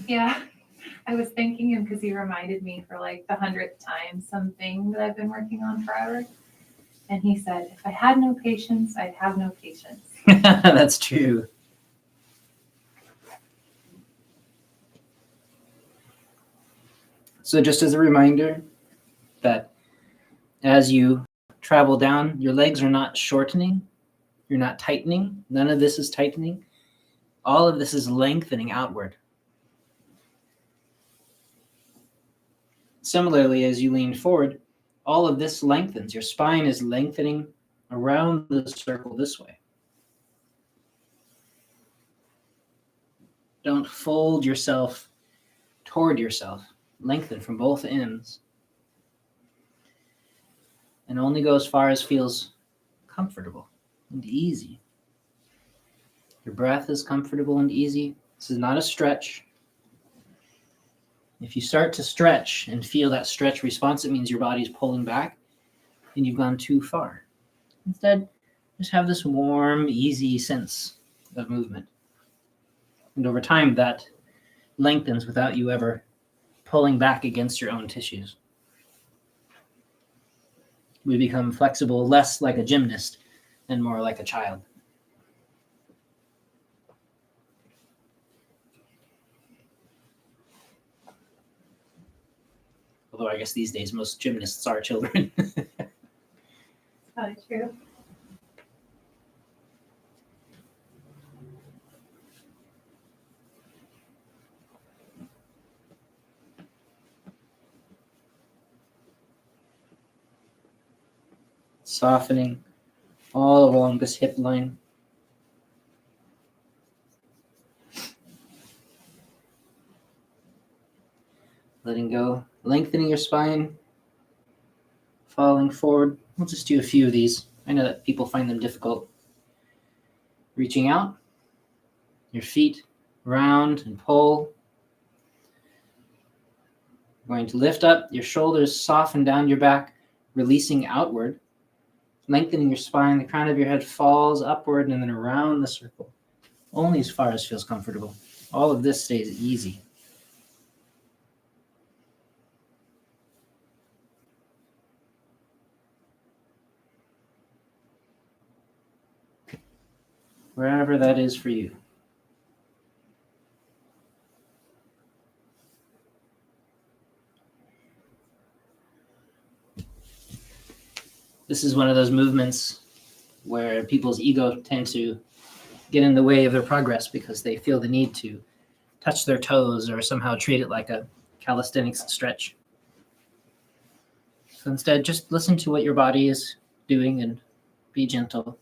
Speaker 2: Yeah. I was thanking him because he reminded me for like the 100th time something that I've been working on forever. And he said, if I had no patience, I'd have no patience.
Speaker 1: That's true. So just as a reminder that as you travel down, your legs are not shortening. You're not tightening. None of this is tightening. All of this is lengthening outward. Similarly, as you lean forward, all of this lengthens. Your spine is lengthening around the circle this way. Don't fold yourself toward yourself. Lengthen from both ends. And only go as far as feels comfortable and easy. Your breath is comfortable and easy. This is not a stretch. If you start to stretch and feel that stretch response, it means your body's pulling back and you've gone too far. Instead, just have this warm, easy sense of movement. And over time, that lengthens without you ever pulling back against your own tissues. We become flexible, less like a gymnast and more like a child. Although I guess these days most gymnasts are children.
Speaker 2: Probably true.
Speaker 1: Softening all along this hip line. Letting go, lengthening your spine, falling forward. We'll just do a few of these. I know that people find them difficult. Reaching out, your feet round and pull. Going to lift up, your shoulders soften down your back, releasing outward. Lengthening your spine, the crown of your head falls upward and then around the circle. Only as far as feels comfortable. All of this stays easy. Wherever that is for you. This is one of those movements where people's ego tend to get in the way of their progress because they feel the need to touch their toes or somehow treat it like a calisthenics stretch. So instead, just listen to what your body is doing and be gentle.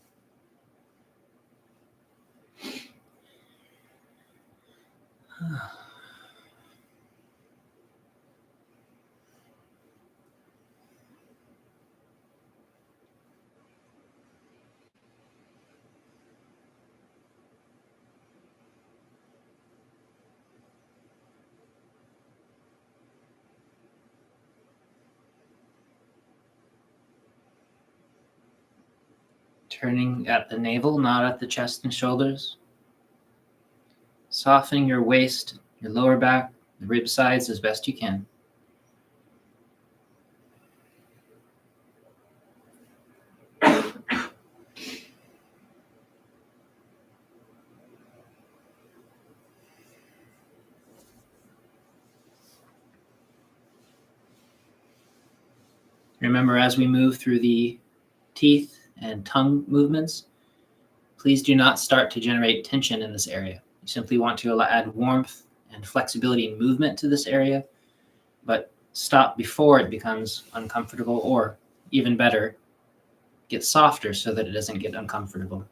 Speaker 1: Turning at the navel, not at the chest and shoulders. Softening your waist, your lower back, the rib sides as best you can. Remember, as we move through the teeth and tongue movements, please do not start to generate tension in this area. You simply want to add warmth and flexibility and movement to this area, but stop before it becomes uncomfortable, or even better, get softer so that it doesn't get uncomfortable.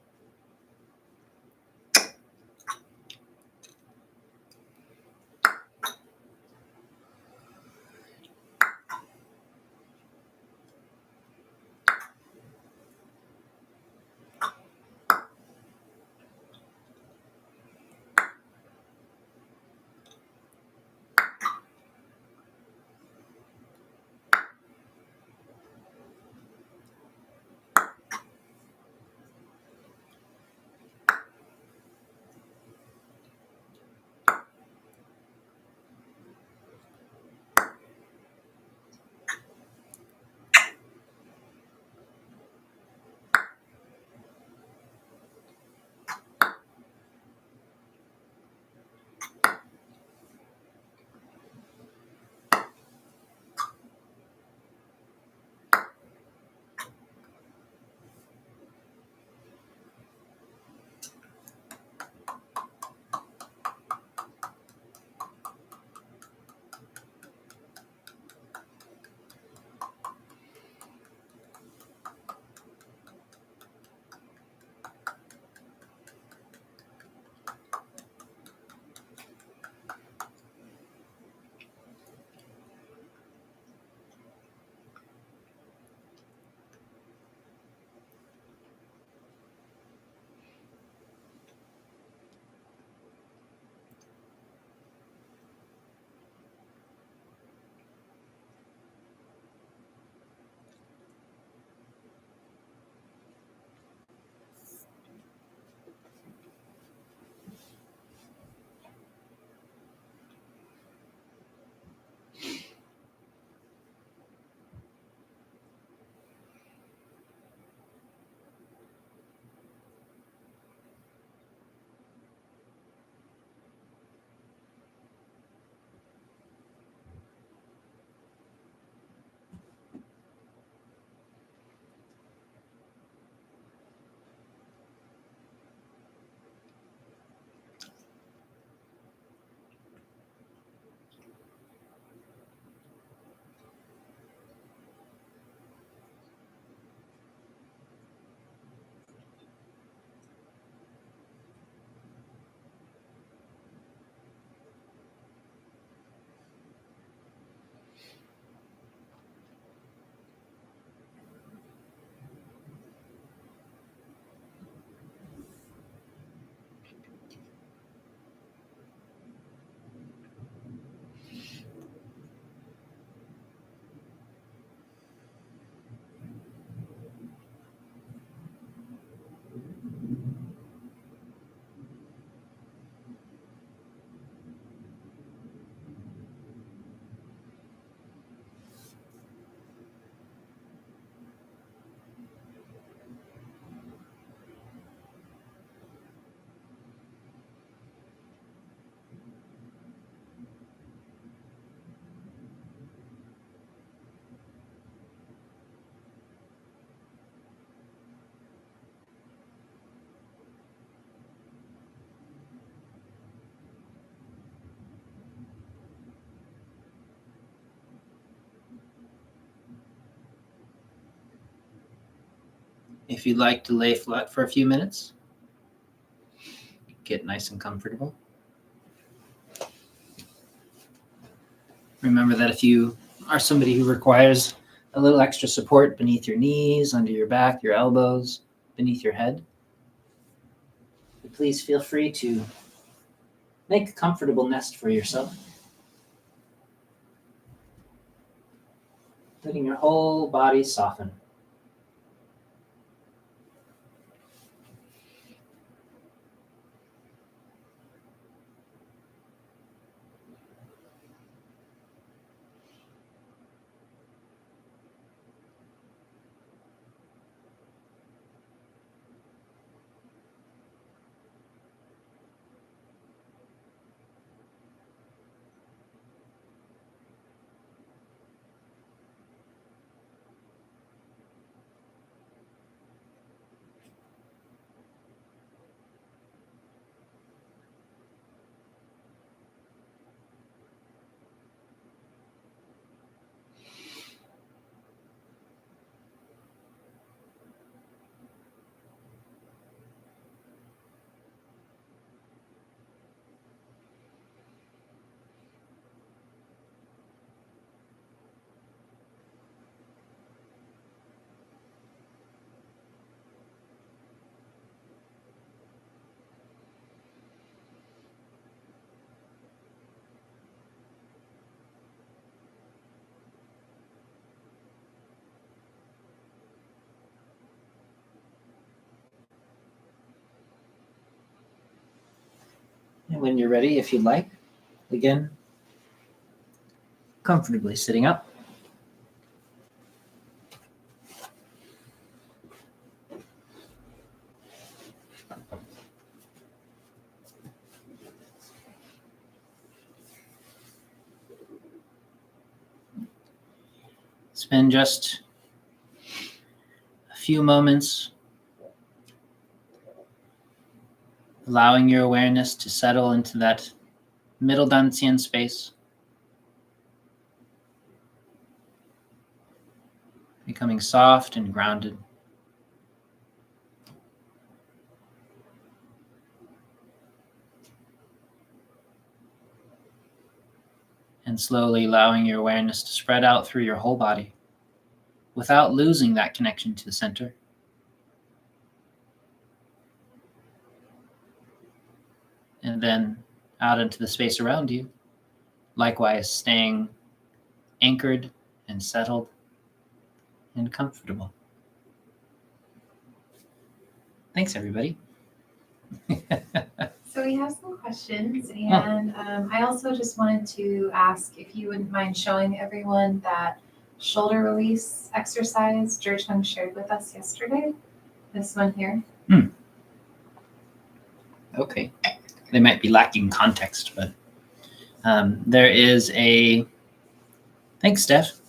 Speaker 1: If you'd like to lay flat for a few minutes, get nice and comfortable. Remember that if you are somebody who requires a little extra support beneath your knees, under your back, your elbows, beneath your head, please feel free to make a comfortable nest for yourself. Letting your whole body soften. And when you're ready, if you'd like, again, comfortably sitting up. Spend just a few moments allowing your awareness to settle into that middle dantian space, becoming soft and grounded. And slowly allowing your awareness to spread out through your whole body without losing that connection to the center. And then out into the space around you, likewise staying anchored and settled and comfortable. Thanks, everybody.
Speaker 2: So we have some questions, and I also just wanted to ask if you wouldn't mind showing everyone that shoulder release exercise ZhiCheng shared with us yesterday. This one here.
Speaker 1: Okay. They might be lacking context, but there is thanks, Steph,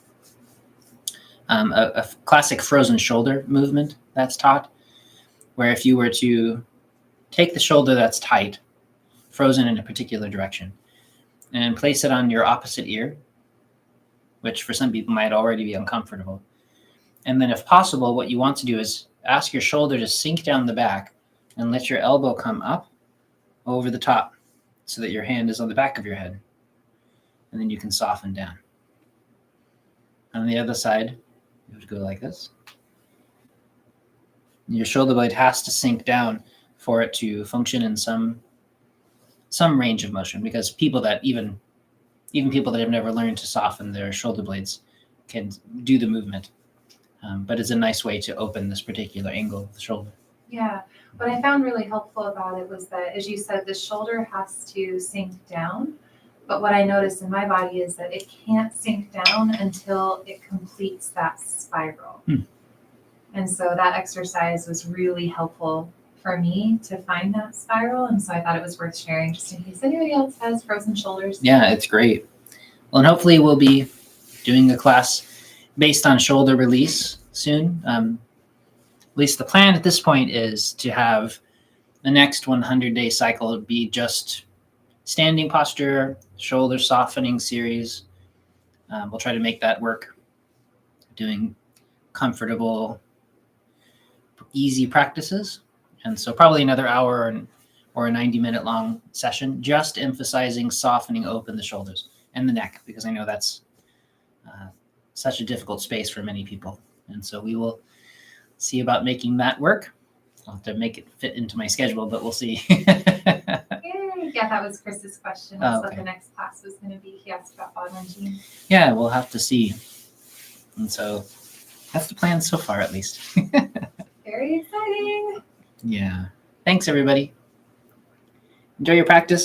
Speaker 1: a classic frozen shoulder movement that's taught, where if you were to take the shoulder that's tight, frozen in a particular direction, and place it on your opposite ear, which for some people might already be uncomfortable. And then if possible, what you want to do is ask your shoulder to sink down the back and let your elbow come up over the top so that your hand is on the back of your head. And then you can soften down. On the other side, you would go like this. Your shoulder blade has to sink down for it to function in some range of motion, because people that even people that have never learned to soften their shoulder blades can do the movement. But it's a nice way to open this particular angle of the shoulder.
Speaker 2: Yeah, what I found really helpful about it was that, as you said, the shoulder has to sink down. But what I noticed in my body is that it can't sink down until it completes that spiral. And so that exercise was really helpful for me to find that spiral. And so I thought it was worth sharing just in case anybody else has frozen shoulders.
Speaker 1: Yeah, it's great. Well, and hopefully we'll be doing a class based on shoulder release soon. At least the plan at this point is to have the next 100-day cycle be just standing posture, shoulder softening series. We'll try to make that work, doing comfortable, easy practices. And so probably another hour or a 90-minute long session, just emphasizing softening open the shoulders and the neck, because I know that's such a difficult space for many people. And so we will see about making that work. I'll have to make it fit into my schedule, but we'll see.
Speaker 2: Yeah, that was Chris's question. That's what the next class was going to be. He asked about ball wrenching.
Speaker 1: Yeah, we'll have to see. And so that's the plan so far, at least.
Speaker 2: Very exciting.
Speaker 1: Yeah. Thanks, everybody. Enjoy your practice.